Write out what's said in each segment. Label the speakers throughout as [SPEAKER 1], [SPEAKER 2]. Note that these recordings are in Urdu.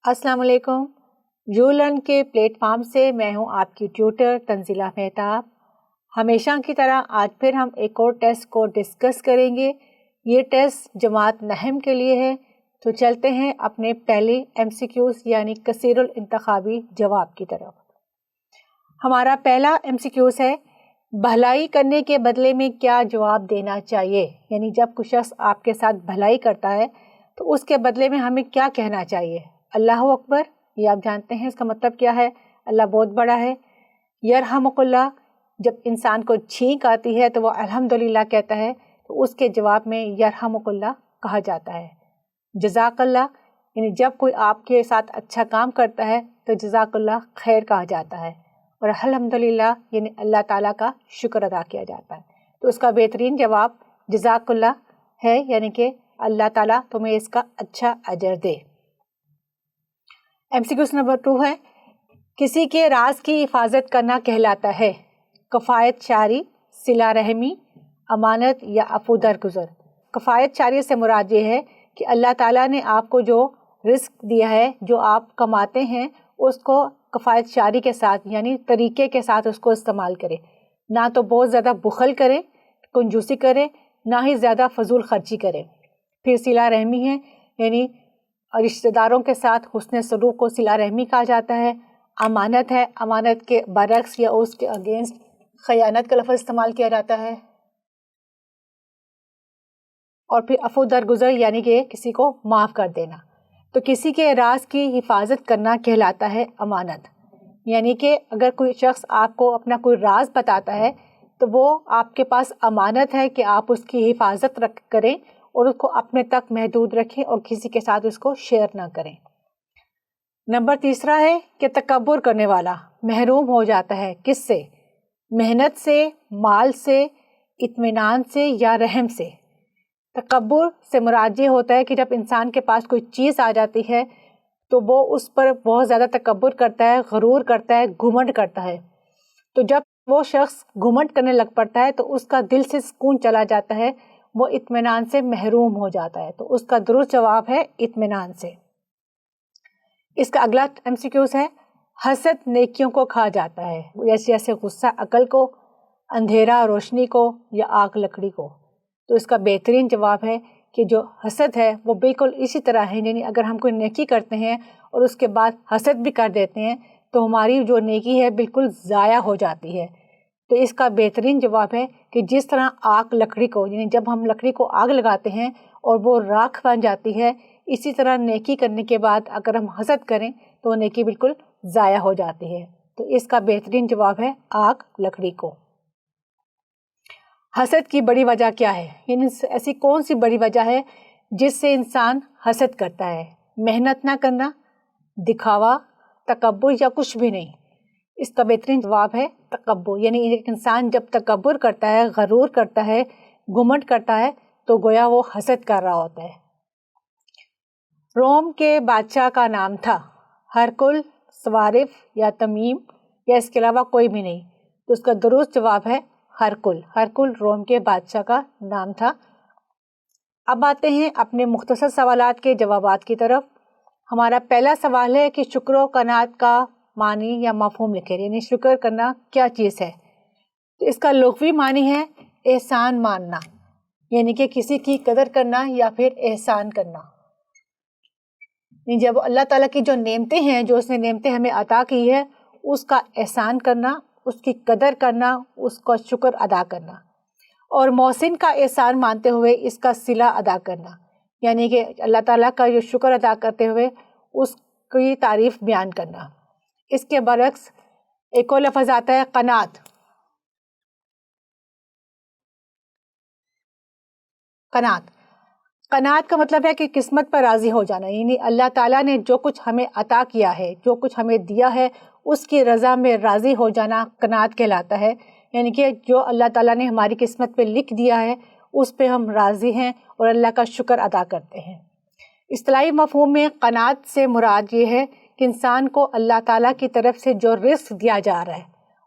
[SPEAKER 1] السلام علیکم. یو لرن کے پلیٹ فارم سے میں ہوں آپ کی ٹیوٹر تنزیلہ مہتاب. ہمیشہ کی طرح آج پھر ہم ایک اور ٹیسٹ کو ڈسکس کریں گے. یہ ٹیسٹ جماعت نہم کے لیے ہے. تو چلتے ہیں اپنے پہلے MCQs یعنی کثیر الانتخابی جواب کی طرف. ہمارا پہلا MCQs ہے بھلائی کرنے کے بدلے میں کیا جواب دینا چاہیے. یعنی جب کوئی شخص آپ کے ساتھ بھلائی کرتا ہے تو اس کے بدلے میں ہمیں کیا کہنا چاہیے. اللہ اکبر، یہ آپ جانتے ہیں اس کا مطلب کیا ہے. اللہ بہت بڑا ہے. یرحمک اللہ، جب انسان کو چھینک آتی ہے تو وہ الحمدللہ کہتا ہے تو اس کے جواب میں یرحمک اللہ کہا جاتا ہے. جزاک اللہ، یعنی جب کوئی آپ کے ساتھ اچھا کام کرتا ہے تو جزاک اللہ خیر کہا جاتا ہے. اور الحمدللہ یعنی اللہ تعالیٰ کا شکر ادا کیا جاتا ہے. تو اس کا بہترین جواب جزاک اللہ ہے، یعنی کہ اللہ تعالیٰ تمہیں اس کا اچھا اجر دے. MCQs نمبر 2 ہے کسی کے راز کی حفاظت کرنا کہلاتا ہے کفایت شاری، صلہ رحمی، امانت یا عفو درگزر. کفایت شاری سے مراد یہ ہے کہ اللہ تعالیٰ نے آپ کو جو رزق دیا ہے، جو آپ کماتے ہیں، اس کو کفایت شاری کے ساتھ یعنی طریقے کے ساتھ اس کو استعمال کرے. نہ تو بہت زیادہ بخل کرے، کنجوسی کرے، نہ ہی زیادہ فضول خرچی کرے. پھر صلہ رحمی ہے، یعنی رشتہ داروں کے ساتھ حسن سلوک کو صلہ رحمی کہا جاتا ہے. امانت ہے، امانت کے برعکس یا اس کے اگینسٹ خیانت کا لفظ استعمال کیا جاتا ہے. اور پھر عفو درگزر یعنی کہ کسی کو معاف کر دینا. تو کسی کے راز کی حفاظت کرنا کہلاتا ہے امانت. یعنی کہ اگر کوئی شخص آپ کو اپنا کوئی راز بتاتا ہے تو وہ آپ کے پاس امانت ہے کہ آپ اس کی حفاظت کریں اور اس کو اپنے تک محدود رکھیں اور کسی کے ساتھ اس کو شیئر نہ کریں. نمبر 3 ہے کہ تکبر کرنے والا محروم ہو جاتا ہے کس سے؟ محنت سے، مال سے، اطمینان سے یا رحم سے. تکبر سے مراد یہ ہوتا ہے کہ جب انسان کے پاس کوئی چیز آ جاتی ہے تو وہ اس پر بہت زیادہ تکبر کرتا ہے، غرور کرتا ہے، گھمنڈ کرتا ہے. تو جب وہ شخص گھمنڈ کرنے لگ پڑتا ہے تو اس کا دل سے سکون چلا جاتا ہے، وہ اطمینان سے محروم ہو جاتا ہے. تو اس کا درست جواب ہے اطمینان سے. اس کا اگلا MCQs ہے حسد نیکیوں کو کھا جاتا ہے. جیسے غصہ عقل کو، اندھیرا روشنی کو یا آگ لکڑی کو. تو اس کا بہترین جواب ہے کہ جو حسد ہے وہ بالکل اسی طرح ہے. یعنی اگر ہم کوئی نیکی کرتے ہیں اور اس کے بعد حسد بھی کر دیتے ہیں تو ہماری جو نیکی ہے بالکل ضائع ہو جاتی ہے. تو اس کا بہترین جواب ہے کہ جس طرح آگ لکڑی کو، یعنی جب ہم لکڑی کو آگ لگاتے ہیں اور وہ راکھ بن جاتی ہے، اسی طرح نیکی کرنے کے بعد اگر ہم حسد کریں تو وہ نیکی بالکل ضائع ہو جاتی ہے. تو اس کا بہترین جواب ہے آگ لکڑی کو. حسد کی بڑی وجہ کیا ہے؟ یعنی ایسی کون سی بڑی وجہ ہے جس سے انسان حسد کرتا ہے؟ محنت نہ کرنا، دکھاوا، تکبر یا کچھ بھی نہیں. اس کا بہترین جواب ہے تکبر. یعنی ایک انسان جب تکبر کرتا ہے، غرور کرتا ہے، گھمنڈ کرتا ہے تو گویا وہ حسد کر رہا ہوتا ہے. روم کے بادشاہ کا نام تھا ہرکل، سوارف یا تمیم یا اس کے علاوہ کوئی بھی نہیں. تو اس کا درست جواب ہے ہرکل. ہرکل روم کے بادشاہ کا نام تھا. اب آتے ہیں اپنے مختصر سوالات کے جوابات کی طرف. ہمارا پہلا سوال ہے کہ شکر و قناعت کا معنی یا مفہوم لکھیں. یعنی شکر کرنا کیا چیز ہے؟ تو اس کا لغوی معنی ہے احسان ماننا، یعنی کہ کسی کی قدر کرنا یا پھر احسان کرنا. جب اللہ تعالیٰ کی جو نعمتیں ہیں، جو اس نے نعمتیں ہمیں عطا کی ہے، اس کا احسان کرنا، اس کی قدر کرنا، اس کا شکر ادا کرنا. اور محسن کا احسان مانتے ہوئے اس کا صلہ ادا کرنا، یعنی کہ اللہ تعالیٰ کا جو شکر ادا کرتے ہوئے اس کی تعریف بیان کرنا. اس کے برعکس ایک اور لفظ آتا ہے قناعت. قناعت کا مطلب ہے کہ قسمت پر راضی ہو جانا. یعنی اللہ تعالیٰ نے جو کچھ ہمیں عطا کیا ہے، جو کچھ ہمیں دیا ہے، اس کی رضا میں راضی ہو جانا قناعت کہلاتا ہے. یعنی کہ جو اللہ تعالیٰ نے ہماری قسمت پہ لکھ دیا ہے اس پہ ہم راضی ہیں اور اللہ کا شکر ادا کرتے ہیں. اصطلاحی مفہوم میں قناعت سے مراد یہ ہے کہ انسان کو اللہ تعالیٰ کی طرف سے جو رزق دیا جا رہا ہے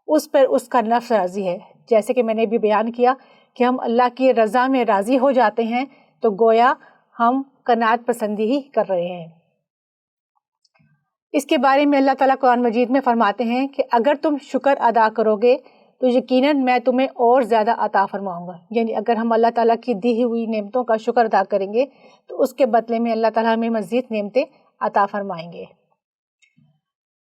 [SPEAKER 1] اس پر اس کا نفس راضی ہے. جیسے کہ میں نے بھی بیان کیا کہ ہم اللہ کی رضا میں راضی ہو جاتے ہیں تو گویا ہم قناعت پسندی ہی کر رہے ہیں. اس کے بارے میں اللہ تعالیٰ قرآن مجید میں فرماتے ہیں کہ اگر تم شکر ادا کرو گے تو یقیناً میں تمہیں اور زیادہ عطا فرماؤں گا. یعنی اگر ہم اللہ تعالیٰ کی دی ہوئی نعمتوں کا شکر ادا کریں گے تو اس کے بدلے میں اللہ تعالیٰ ہمیں مزید نعمتیں عطا فرمائیں گے.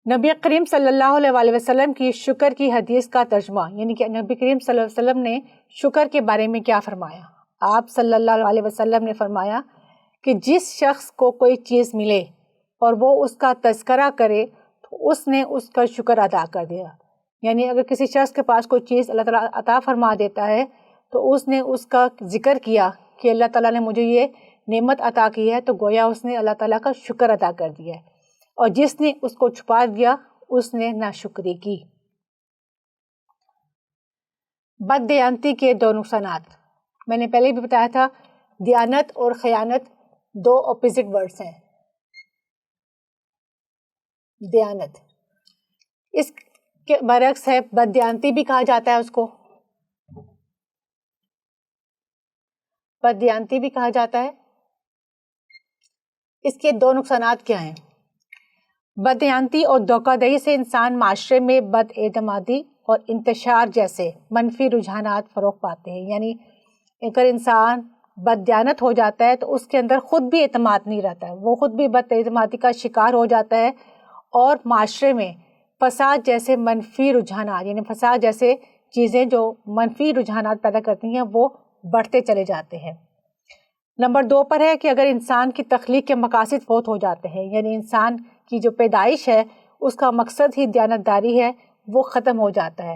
[SPEAKER 1] نبی کریم صلی اللہ علیہ وسلم کی شکر کی حدیث کا ترجمہ، یعنی کہ نبی کریم صلی اللہ علیہ وسلم نے شکر کے بارے میں کیا فرمایا. آپ صلی اللہ علیہ وسلم نے فرمایا کہ جس شخص کو کوئی چیز ملے اور وہ اس کا تذکرہ کرے تو اس نے اس کا شکر ادا کر دیا. یعنی اگر کسی شخص کے پاس کوئی چیز اللہ تعالیٰ عطا فرما دیتا ہے تو اس نے اس کا ذکر کیا کہ اللہ تعالیٰ نے مجھے یہ نعمت عطا کی ہے، تو گویا اس نے اللہ تعالیٰ کا شکر ادا کر دیا ہے. اور جس نے اس کو چھپا دیا اس نے ناشکری کی. بد دیانتی کے دو نقصانات. میں نے پہلے بھی بتایا تھا دیانت اور خیانت دو اپوزٹ ورڈز ہیں. دیانت اس کے برعکس ہے بد دیانتی بھی کہا جاتا ہے، اس کو بد دیانتی بھی کہا جاتا ہے. اس کے دو نقصانات کیا ہیں؟ بددیانتی اور دھوکہ دہی سے انسان معاشرے میں بد اعتمادی اور انتشار جیسے منفی رجحانات فروغ پاتے ہیں. یعنی اگر انسان بد دیانت ہو جاتا ہے تو اس کے اندر خود بھی اعتماد نہیں رہتا ہے، وہ خود بھی بد اعتمادی کا شکار ہو جاتا ہے اور معاشرے میں فساد جیسے منفی رجحانات، یعنی فساد جیسے چیزیں جو منفی رجحانات پیدا کرتی ہیں وہ بڑھتے چلے جاتے ہیں. نمبر 2 پر ہے کہ اگر انسان کی تخلیق کے مقاصد فوت ہو جاتے ہیں، یعنی انسان کی جو پیدائش ہے اس کا مقصد ہی دیانتداری ہے، وہ ختم ہو جاتا ہے.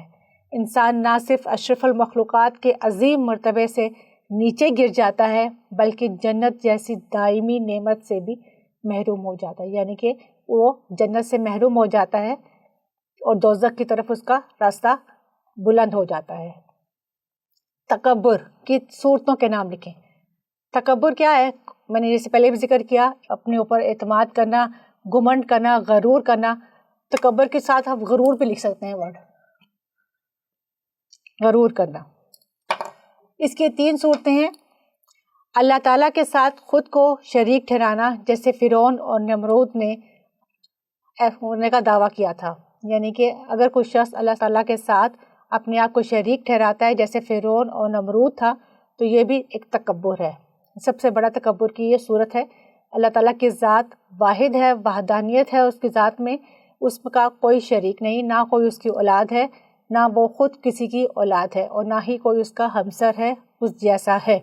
[SPEAKER 1] انسان نہ صرف اشرف المخلوقات کے عظیم مرتبے سے نیچے گر جاتا ہے بلکہ جنت جیسی دائمی نعمت سے بھی محروم ہو جاتا ہے. یعنی کہ وہ جنت سے محروم ہو جاتا ہے اور دوزخ کی طرف اس کا راستہ بلند ہو جاتا ہے. تکبر کی صورتوں کے نام لکھیں. تکبر کیا ہے؟ میں نے جیسے پہلے بھی ذکر کیا، اپنے اوپر اعتماد کرنا، گھمنڈ کرنا، غرور کرنا. تکبر کے ساتھ آپ غرور بھی لکھ سکتے ہیں ورڈ، غرور کرنا. اس کی 3 صورتیں ہیں. اللہ تعالیٰ کے ساتھ خود کو شریک ٹھہرانا، جیسے فرعون اور نمرود نے ہونے کا دعویٰ کیا تھا. یعنی کہ اگر کوئی شخص اللہ تعالیٰ کے ساتھ اپنے آپ کو شریک ٹھہراتا ہے جیسے فرعون اور نمرود تھا تو یہ بھی ایک تکبر ہے. سب سے بڑا تکبر کی یہ صورت ہے. اللہ تعالیٰ کی ذات واحد ہے، وحدانیت ہے اس کی ذات میں، اس کا کوئی شریک نہیں، نہ کوئی اس کی اولاد ہے، نہ وہ خود کسی کی اولاد ہے اور نہ ہی کوئی اس کا ہمسر ہے اس جیسا ہے.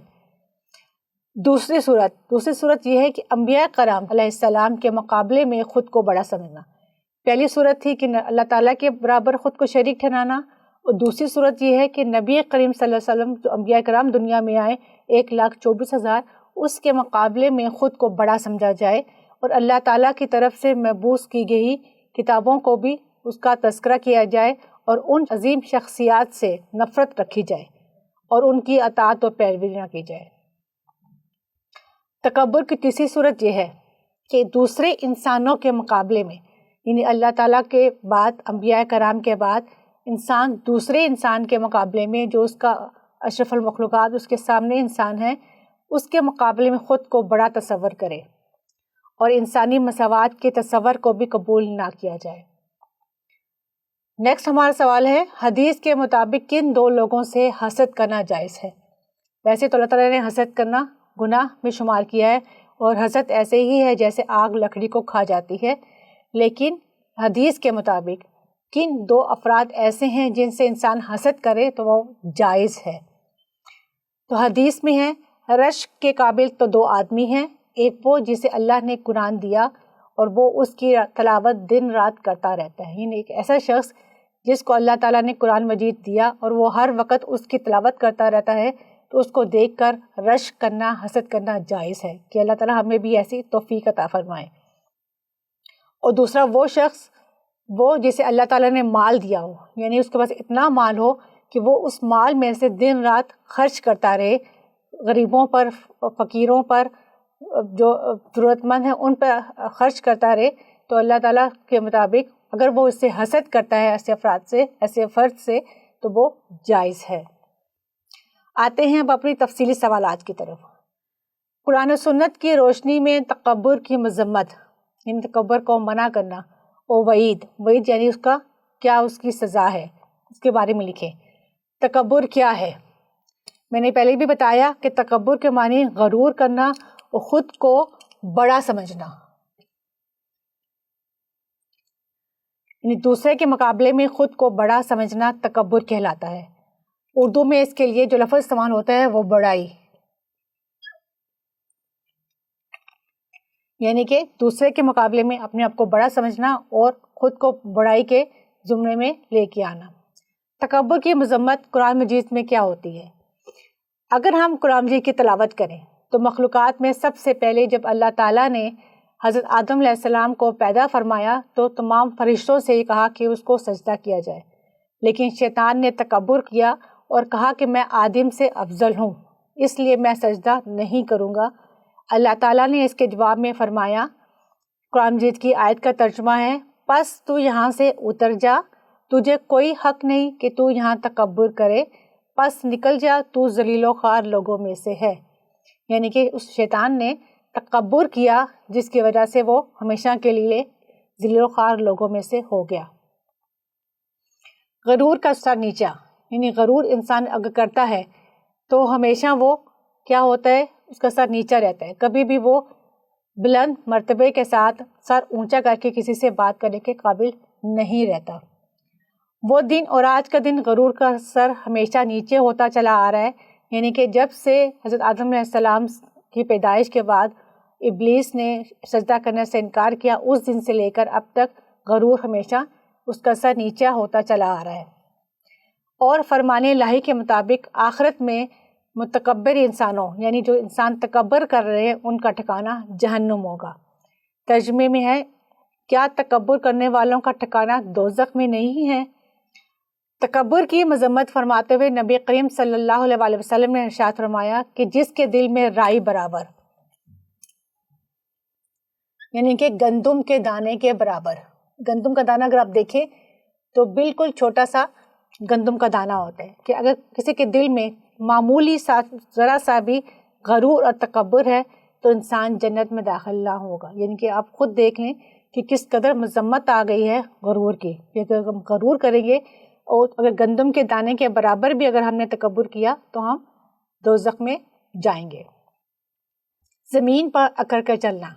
[SPEAKER 1] دوسری صورت یہ ہے کہ انبیاء کرام علیہ السلام کے مقابلے میں خود کو بڑا سمجھنا. پہلی صورت تھی کہ اللہ تعالیٰ کے برابر خود کو شریک ٹھہرانا، اور دوسری صورت یہ ہے کہ نبی کریم صلی اللہ علیہ وسلم جو انبیاء کرام دنیا میں آئے 1,24,000، اس کے مقابلے میں خود کو بڑا سمجھا جائے اور اللہ تعالیٰ کی طرف سے مبعوث کی گئی کتابوں کو بھی اس کا تذکرہ کیا جائے اور ان عظیم شخصیات سے نفرت رکھی جائے اور ان کی اطاعت و پیروی نہ کی جائے. تکبر کی تیسری صورت یہ ہے کہ دوسرے انسانوں کے مقابلے میں، یعنی اللہ تعالیٰ کے بعد، انبیاء کرام کے بعد، انسان دوسرے انسان کے مقابلے میں جو اس کا اشرف المخلوقات اس کے سامنے انسان ہے، اس کے مقابلے میں خود کو بڑا تصور کرے اور انسانی مساوات کے تصور کو بھی قبول نہ کیا جائے. نیکسٹ ہمارا سوال ہے، حدیث کے مطابق کن 2 لوگوں سے حسد کرنا جائز ہے؟ ویسے تو اللہ تعالیٰ نے حسد کرنا گناہ میں شمار کیا ہے اور حسد ایسے ہی ہے جیسے آگ لکڑی کو کھا جاتی ہے، لیکن حدیث کے مطابق کن 2 افراد ایسے ہیں جن سے انسان حسد کرے تو وہ جائز ہے. تو حدیث میں ہے رشک کے قابل تو 2 آدمی ہیں، ایک وہ جسے اللہ نے قرآن دیا اور وہ اس کی تلاوت دن رات کرتا رہتا ہے. یعنی ایک ایسا شخص جس کو اللہ تعالیٰ نے قرآن مجید دیا اور وہ ہر وقت اس کی تلاوت کرتا رہتا ہے، تو اس کو دیکھ کر رشک کرنا، حسد کرنا جائز ہے کہ اللہ تعالیٰ ہمیں بھی ایسی توفیق عطا فرمائے. اور دوسرا وہ شخص وہ جسے اللہ تعالیٰ نے مال دیا ہو، یعنی اس کے پاس اتنا مال ہو کہ وہ اس مال میں سے دن رات خرچ کرتا رہے، غریبوں پر، فقیروں پر، جو ضرورت مند ہیں ان پہ خرچ کرتا رہے، تو اللہ تعالیٰ کے مطابق اگر وہ اس سے حسد کرتا ہے ایسے افراد سے، ایسے فرد سے، تو وہ جائز ہے. آتے ہیں اب اپنی تفصیلی سوالات کی طرف. قرآن و سنت کی روشنی میں تکبر کی مذمت، یعنی تکبر کو منع کرنا. اور وعید یعنی اس کا کیا اس کی سزا ہے, اس کے بارے میں لکھیں. تکبر کیا ہے؟ میں نے پہلے بھی بتایا کہ تکبر کے معنی غرور کرنا اور خود کو بڑا سمجھنا, یعنی دوسرے کے مقابلے میں خود کو بڑا سمجھنا تکبر کہلاتا ہے. اردو میں اس کے لیے جو لفظ استعمال ہوتا ہے وہ بڑائی, یعنی کہ دوسرے کے مقابلے میں اپنے آپ کو بڑا سمجھنا اور خود کو بڑائی کے زمرے میں لے کے آنا. تکبر کی مذمت قرآن مجید میں کیا ہوتی ہے؟ اگر ہم قرآن مجید کی تلاوت کریں تو مخلوقات میں سب سے پہلے جب اللہ تعالیٰ نے حضرت آدم علیہ السلام کو پیدا فرمایا تو تمام فرشتوں سے یہ کہا کہ اس کو سجدہ کیا جائے, لیکن شیطان نے تکبر کیا اور کہا کہ میں آدم سے افضل ہوں, اس لیے میں سجدہ نہیں کروں گا. اللہ تعالیٰ نے اس کے جواب میں فرمایا, قرآن مجید کی آیت کا ترجمہ ہے, پس تو یہاں سے اتر جا, تجھے کوئی حق نہیں کہ تو یہاں تکبر کرے, پس نکل جا, تو ذلیل و خوار لوگوں میں سے ہے. یعنی کہ اس شیطان نے تکبر کیا جس کی وجہ سے وہ ہمیشہ کے لیے ذلیل و خوار لوگوں میں سے ہو گیا. غرور کا سر نیچا, یعنی غرور انسان اگر کرتا ہے تو ہمیشہ وہ کیا ہوتا ہے, اس کا سر نیچا رہتا ہے, کبھی بھی وہ بلند مرتبے کے ساتھ سر اونچا کر کے کسی سے بات کرنے کے قابل نہیں رہتا. وہ دن اور آج کا دن غرور کا سر ہمیشہ نیچے ہوتا چلا آ رہا ہے, یعنی کہ جب سے حضرت آدم علیہ السلام کی پیدائش کے بعد ابلیس نے سجدہ کرنے سے انکار کیا, اس دن سے لے کر اب تک غرور ہمیشہ اس کا سر نیچا ہوتا چلا آ رہا ہے. اور فرمان الہی کے مطابق آخرت میں متکبر انسانوں, یعنی جو انسان تکبر کر رہے ہیں, ان کا ٹھکانہ جہنم ہوگا. ترجمے میں ہے, کیا تکبر کرنے والوں کا ٹھکانہ دوزخ میں نہیں ہے؟ تکبر کی مذمت فرماتے ہوئے نبی کریم صلی اللہ علیہ وسلم نے ارشاد فرمایا کہ جس کے دل میں رائی برابر, یعنی کہ گندم کے دانے کے برابر, گندم کا دانہ اگر آپ دیکھیں تو بالکل چھوٹا سا گندم کا دانہ ہوتا ہے, کہ اگر کسی کے دل میں معمولی سا ذرا سا بھی غرور اور تکبر ہے تو انسان جنت میں داخل نہ ہوگا. یعنی کہ آپ خود دیکھ لیں کہ کس قدر مذمت آ گئی ہے غرور کی, کہ اگر ہم غرور کریں گے اور اگر گندم کے دانے کے برابر بھی اگر ہم نے تکبر کیا تو ہم دوزخ میں جائیں گے. زمین پر اکڑ کر چلنا,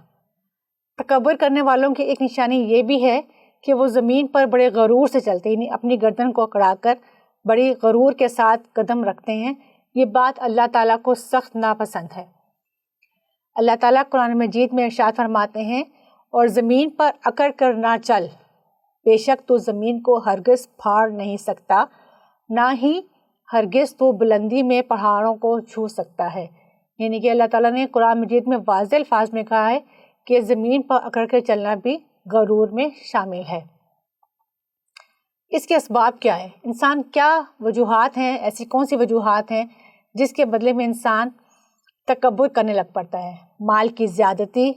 [SPEAKER 1] تکبر کرنے والوں کی ایک نشانی یہ بھی ہے کہ وہ زمین پر بڑے غرور سے چلتے ہیں, یعنی اپنی گردن کو اکڑا کر بڑی غرور کے ساتھ قدم رکھتے ہیں. یہ بات اللہ تعالیٰ کو سخت ناپسند ہے. اللہ تعالیٰ قرآن مجید میں ارشاد فرماتے ہیں, اور زمین پر اکڑ کر نہ چل, بے شک تو زمین کو ہرگز پھاڑ نہیں سکتا, نہ ہی ہرگز تو بلندی میں پہاڑوں کو چھو سکتا ہے. یعنی کہ اللہ تعالیٰ نے قرآن مجید میں واضح الفاظ میں کہا ہے کہ زمین پر اکڑ کر چلنا بھی غرور میں شامل ہے. اس کے اسباب کیا ہے؟ انسان کیا وجوہات ہیں, ایسی کون سی وجوہات ہیں جس کے بدلے میں انسان تکبر کرنے لگ پڑتا ہے؟ مال کی زیادتی,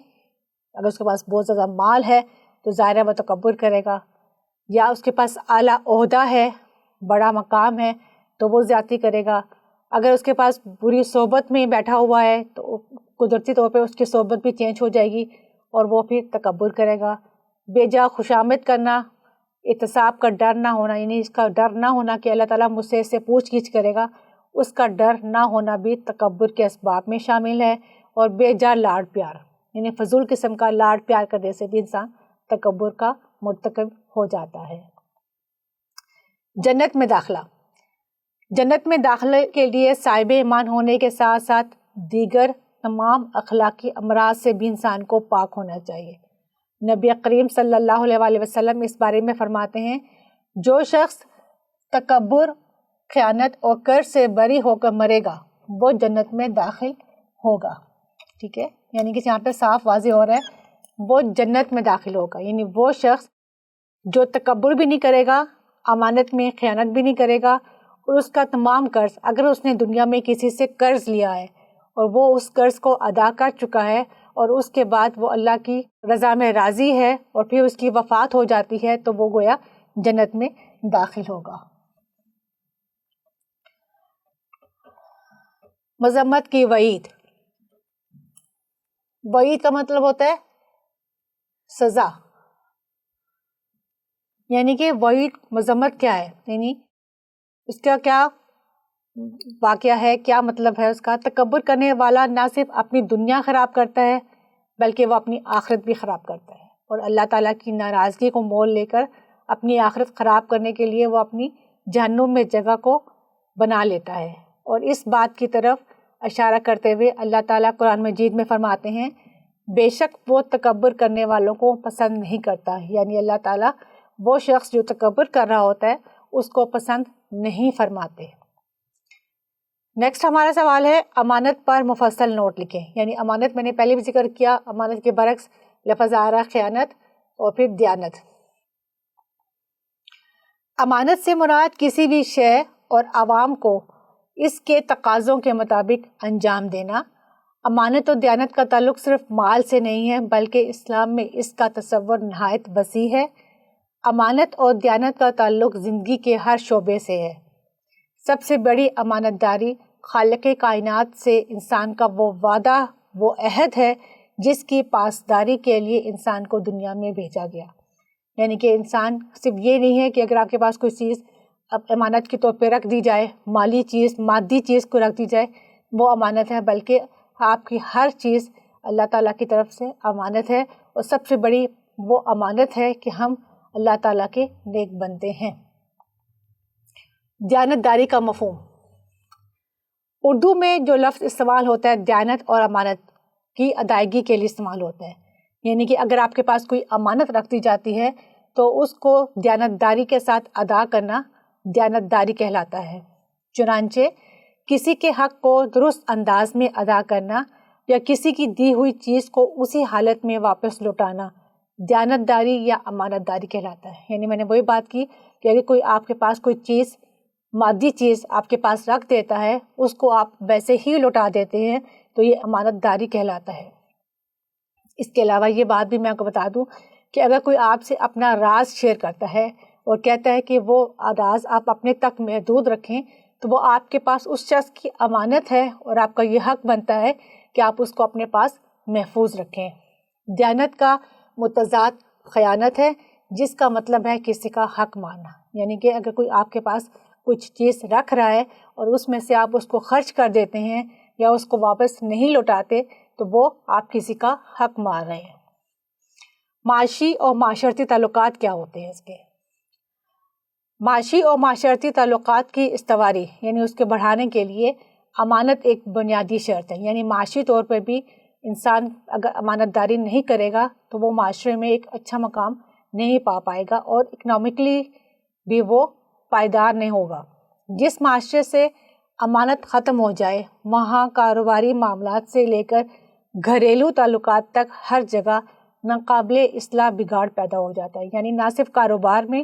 [SPEAKER 1] اگر اس کے پاس بہت زیادہ مال ہے تو ظاہر ہے وہ تکبر کرے گا, یا اس کے پاس اعلیٰ عہدہ ہے, بڑا مقام ہے تو وہ زیادتی کرے گا. اگر اس کے پاس بری صحبت میں بیٹھا ہوا ہے تو قدرتی طور پہ اس کی صحبت بھی چینج ہو جائے گی اور وہ پھر تکبر کرے گا. بے جا خوشامد کرنا, احتساب کا ڈر نہ ہونا, یعنی اس کا ڈر نہ ہونا کہ اللہ تعالیٰ مجھ سے اس سے پوچھ گچھ کرے گا, اس کا ڈر نہ ہونا بھی تکبر کے اسباب میں شامل ہے. اور بے جا لاڈ پیار, یعنی فضول قسم کا لاڈ پیار کرنے سے بھی انسان تکبر کا مرتکب ہو جاتا ہے. جنت میں داخلہ, جنت میں داخلے کے لیے صاحب ایمان ہونے کے ساتھ ساتھ دیگر تمام اخلاقی امراض سے بھی انسان کو پاک ہونا چاہیے. نبی کریم صلی اللہ علیہ وسلم اس بارے میں فرماتے ہیں, جو شخص تکبر, خیانت اور قرض سے بری ہو کر مرے گا وہ جنت میں داخل ہوگا. ٹھیک ہے, یعنی کہ یہاں پہ صاف واضح ہو رہا ہے وہ جنت میں داخل ہوگا. یعنی وہ شخص جو تکبر بھی نہیں کرے گا, امانت میں خیانت بھی نہیں کرے گا, اور اس کا تمام قرض, اگر اس نے دنیا میں کسی سے قرض لیا ہے اور وہ اس قرض کو ادا کر چکا ہے اور اس کے بعد وہ اللہ کی رضا میں راضی ہے اور پھر اس کی وفات ہو جاتی ہے تو وہ گویا جنت میں داخل ہوگا. مذمت کی وعید, وعید کا مطلب ہوتا ہے سزا، یعنی کہ وعید مذمت کیا ہے، یعنی اس کا کیا واقعہ ہے، کیا مطلب ہے اس کا. تکبر کرنے والا نہ صرف اپنی دنیا خراب کرتا ہے بلکہ وہ اپنی آخرت بھی خراب کرتا ہے، اور اللہ تعالیٰ کی ناراضگی کو مول لے کر اپنی آخرت خراب کرنے کے لیے وہ اپنی جہنم میں جگہ کو بنا لیتا ہے. اور اس بات کی طرف اشارہ کرتے ہوئے اللہ تعالیٰ قرآن مجید میں فرماتے ہیں بے شک وہ تکبر کرنے والوں کو پسند نہیں کرتا، یعنی اللہ تعالیٰ وہ شخص جو تکبر کر رہا ہوتا ہے اس کو پسند نہیں فرماتے. نیکسٹ ہمارا سوال ہے امانت پر مفصل نوٹ لکھیں. یعنی امانت میں نے پہلے بھی ذکر کیا، امانت کے برعکس لفظ آ رہا ہے خیانت اور پھر دیانت. امانت سے مراد کسی بھی شے اور عوام کو اس کے تقاضوں کے مطابق انجام دینا. امانت اور دیانت کا تعلق صرف مال سے نہیں ہے بلکہ اسلام میں اس کا تصور نہایت وسیع ہے. امانت اور دیانت کا تعلق زندگی کے ہر شعبے سے ہے. سب سے بڑی امانت داری خالق کائنات سے انسان کا وہ وعدہ، وہ عہد ہے جس کی پاسداری کے لیے انسان کو دنیا میں بھیجا گیا. یعنی کہ انسان صرف یہ نہیں ہے کہ اگر آپ کے پاس کوئی چیز اب امانت کے طور پہ رکھ دی جائے، مالی چیز، مادی چیز کو رکھ دی جائے، وہ امانت ہے، بلکہ آپ کی ہر چیز اللہ تعالیٰ کی طرف سے امانت ہے. اور سب سے بڑی وہ امانت ہے کہ ہم اللہ تعالیٰ کے نیک بندے ہیں. دیانت داری کا مفہوم. اردو میں جو لفظ استعمال ہوتا ہے دیانت اور امانت کی ادائیگی کے لیے استعمال ہوتا ہے. یعنی کہ اگر آپ کے پاس کوئی امانت رکھ دی جاتی ہے تو اس کو دیانت داری کے ساتھ ادا کرنا دیانت داری کہلاتا ہے. چنانچہ کسی کے حق کو درست انداز میں ادا کرنا یا کسی کی دی ہوئی چیز کو اسی حالت میں واپس لوٹانا دیانت داری یا امانت داری کہلاتا ہے. یعنی میں نے وہی بات کی کہ اگر کوئی آپ کے پاس کوئی چیز، مادی چیز آپ کے پاس رکھ دیتا ہے، اس کو آپ ویسے ہی لوٹا دیتے ہیں تو یہ امانت داری کہلاتا ہے. اس کے علاوہ یہ بات بھی میں آپ کو بتا دوں کہ اگر کوئی آپ سے اپنا راز شیئر کرتا ہے اور کہتا ہے کہ وہ راز آپ اپنے تک محدود رکھیں تو وہ آپ کے پاس اس شخص کی امانت ہے اور آپ کا یہ حق بنتا ہے کہ آپ اس کو اپنے پاس محفوظ رکھیں. دیانت کا متضاد خیانت ہے جس کا مطلب ہے کسی کا حق ماننا. یعنی کہ اگر کوئی آپ کے پاس کچھ چیز رکھ رہا ہے اور اس میں سے آپ اس کو خرچ کر دیتے ہیں یا اس کو واپس نہیں لوٹاتے تو وہ آپ کسی کا حق مان رہے ہیں. معاشی اور معاشرتی تعلقات کیا ہوتے ہیں اس کے؟ معاشی اور معاشرتی تعلقات کی استواری یعنی اس کے بڑھانے کے لیے امانت ایک بنیادی شرط ہے. یعنی معاشی طور پر بھی انسان اگر امانت داری نہیں کرے گا تو وہ معاشرے میں ایک اچھا مقام نہیں پا پائے گا اور اکنامکلی بھی وہ پائیدار نہیں ہوگا. جس معاشرے سے امانت ختم ہو جائے وہاں کاروباری معاملات سے لے کر گھریلو تعلقات تک ہر جگہ ناقابل اصلاح بگاڑ پیدا ہو جاتا ہے. یعنی نہ صرف کاروبار میں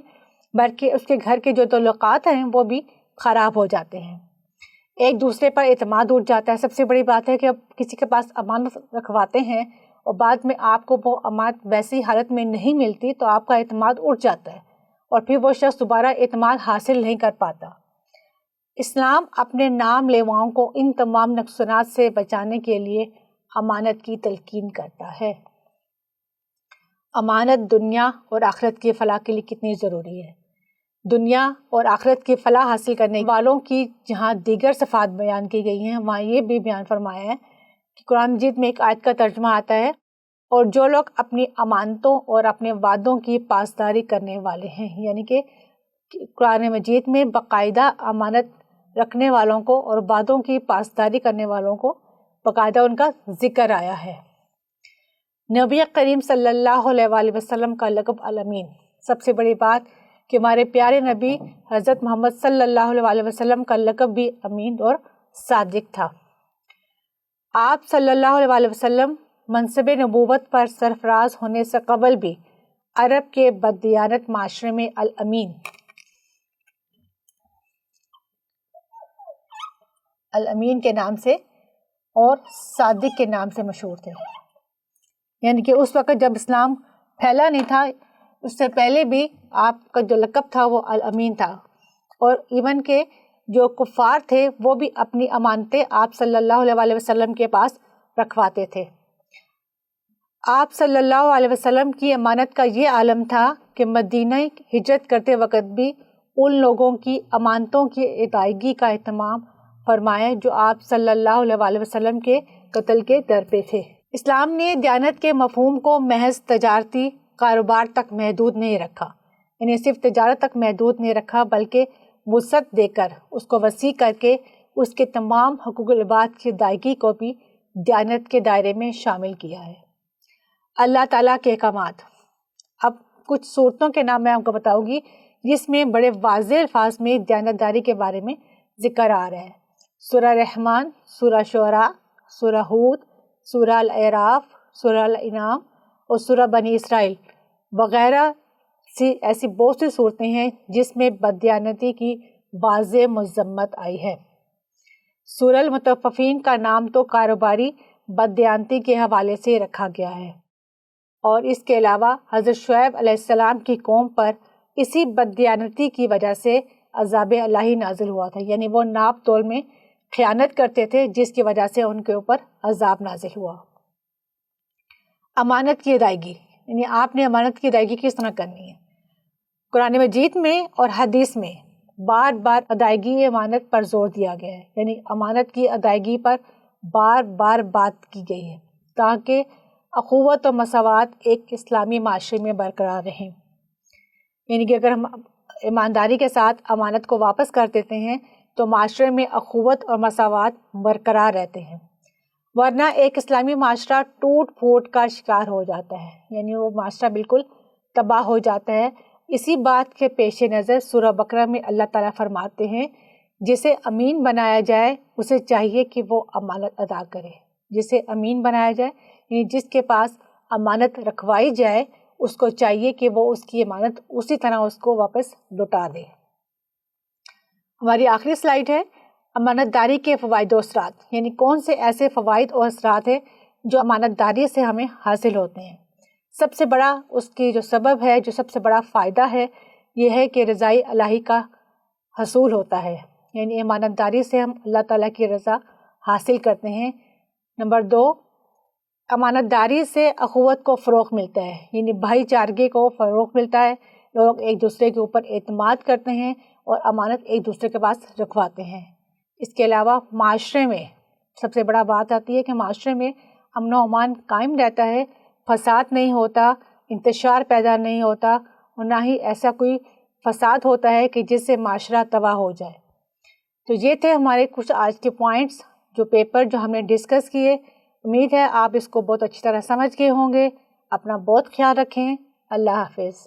[SPEAKER 1] بلکہ اس کے گھر کے جو تعلقات ہیں وہ بھی خراب ہو جاتے ہیں. ایک دوسرے پر اعتماد اٹھ جاتا ہے. سب سے بڑی بات ہے کہ اب کسی کے پاس امانت رکھواتے ہیں اور بعد میں آپ کو وہ امانت ویسی حالت میں نہیں ملتی تو آپ کا اعتماد اٹھ جاتا ہے اور پھر وہ شخص دوبارہ اعتماد حاصل نہیں کر پاتا. اسلام اپنے نام لیواؤں کو ان تمام نقصانات سے بچانے کے لیے امانت کی تلقین کرتا ہے. امانت دنیا اور آخرت کی فلاح کے لیے کتنی ضروری ہے. دنیا اور آخرت کی فلاح حاصل کرنے والوں کی جہاں دیگر صفات بیان کی گئی ہیں وہاں یہ بھی بیان فرمایا ہے کہ قرآن مجید میں ایک آیت کا ترجمہ آتا ہے اور جو لوگ اپنی امانتوں اور اپنے وعدوں کی پاسداری کرنے والے ہیں. یعنی کہ قرآن مجید میں باقاعدہ امانت رکھنے والوں کو اور وعدوں کی پاسداری کرنے والوں کو باقاعدہ ان کا ذکر آیا ہے. نبی کریم صلی اللہ علیہ وآلہ وسلم کا لقب الامین. سب سے بڑی بات کہ ہمارے پیارے نبی حضرت محمد صلی اللہ علیہ وآلہ وسلم کا لقب بھی امین اور صادق تھا. آپ صلی اللہ علیہ وآلہ وسلم منصب نبوت پر سرفراز ہونے سے قبل بھی عرب کے بددیانت معاشرے میں الامین کے نام سے اور صادق کے نام سے مشہور تھے. یعنی کہ اس وقت جب اسلام پھیلا نہیں تھا اس سے پہلے بھی آپ کا جو لقب تھا وہ الامین تھا اور ایون کہ جو کفار تھے وہ بھی اپنی امانتیں آپ صلی اللہ علیہ وآلہ وسلم کے پاس رکھواتے تھے. آپ صلی اللہ علیہ وسلم کی امانت کا یہ عالم تھا کہ مدینہ ہجرت کرتے وقت بھی ان لوگوں کی امانتوں کی ادائیگی کا اہتمام فرمایا جو آپ صلی اللہ علیہ وسلم کے قتل کے در پہ تھے۔ اسلام نے دیانت کے مفہوم کو محض تجارتی کاروبار تک محدود نہیں رکھا، یعنی صرف تجارت تک محدود نہیں رکھا، بلکہ وسعت دے کر اس کو وسیع کر کے اس کے تمام حقوق العباد کی ادائیگی کو بھی دیانت کے دائرے میں شامل کیا ہے۔ اللہ تعالیٰ کے احکامات۔ اب کچھ صورتوں کے نام میں آپ کو بتاؤں گی جس میں بڑے واضح الفاظ میں دیانتداری کے بارے میں ذکر آ رہا ہے۔ سورہ رحمان، سورہ شعراء، سورہ ہود، سورہ الاعراف، سورہ الانعام اور سورہ بنی اسرائیل وغیرہ ایسی بہت سی صورتیں ہیں جس میں بددیانتی کی واضح مذمت آئی ہے۔ سورہ المطففین کا نام تو کاروباری بددیانتی کے حوالے سے رکھا گیا ہے، اور اس کے علاوہ حضرت شعیب علیہ السلام کی قوم پر اسی بددیانتی کی وجہ سے عذاب الہی نازل ہوا تھا، یعنی وہ ناپ تول میں خیانت کرتے تھے جس کی وجہ سے ان کے اوپر عذاب نازل ہوا۔ امانت کی ادائیگی، یعنی آپ نے امانت کی ادائیگی کس طرح کرنی ہے۔ قرآن مجید میں اور حدیث میں بار بار ادائیگی امانت پر زور دیا گیا ہے، یعنی امانت کی ادائیگی پر بار بار بات کی گئی ہے تاکہ اخوت و مساوات ایک اسلامی معاشرے میں برقرار رہیں، یعنی کہ اگر ہم ایمانداری کے ساتھ امانت کو واپس کر دیتے ہیں تو معاشرے میں اخوت اور مساوات برقرار رہتے ہیں، ورنہ ایک اسلامی معاشرہ ٹوٹ پھوٹ کا شکار ہو جاتا ہے، یعنی وہ معاشرہ بالکل تباہ ہو جاتا ہے۔ اسی بات کے پیش نظر سورہ بقرہ میں اللہ تعالیٰ فرماتے ہیں جسے امین بنایا جائے اسے چاہیے کہ وہ امانت ادا کرے۔ جسے امین بنایا جائے یعنی جس کے پاس امانت رکھوائی جائے اس کو چاہیے کہ وہ اس کی امانت اسی طرح اس کو واپس لوٹا دے۔ ہماری آخری سلائیڈ ہے امانت داری کے فوائد و اثرات، یعنی کون سے ایسے فوائد اور اثرات ہیں جو امانت داری سے ہمیں حاصل ہوتے ہیں۔ سب سے بڑا اس کی جو سبب ہے، جو سب سے بڑا فائدہ ہے، یہ ہے کہ رضائی الہی کا حصول ہوتا ہے، یعنی امانت داری سے ہم اللہ تعالیٰ کی رضا حاصل کرتے ہیں۔ نمبر 2، امانت داری سے اخوت کو فروغ ملتا ہے، یعنی بھائی چارگی کو فروغ ملتا ہے، لوگ ایک دوسرے کے اوپر اعتماد کرتے ہیں اور امانت ایک دوسرے کے پاس رکھواتے ہیں۔ اس کے علاوہ معاشرے میں سب سے بڑا بات آتی ہے کہ معاشرے میں امن و امان قائم رہتا ہے، فساد نہیں ہوتا، انتشار پیدا نہیں ہوتا، اور نہ ہی ایسا کوئی فساد ہوتا ہے کہ جس سے معاشرہ تباہ ہو جائے۔ تو یہ تھے ہمارے کچھ آج کے پوائنٹس جو پیپر جو ہم نے ڈسکس کیے۔ امید ہے آپ اس کو بہت اچھی طرح سمجھ گئے ہوں گے۔ اپنا بہت خیال رکھیں۔ اللہ حافظ۔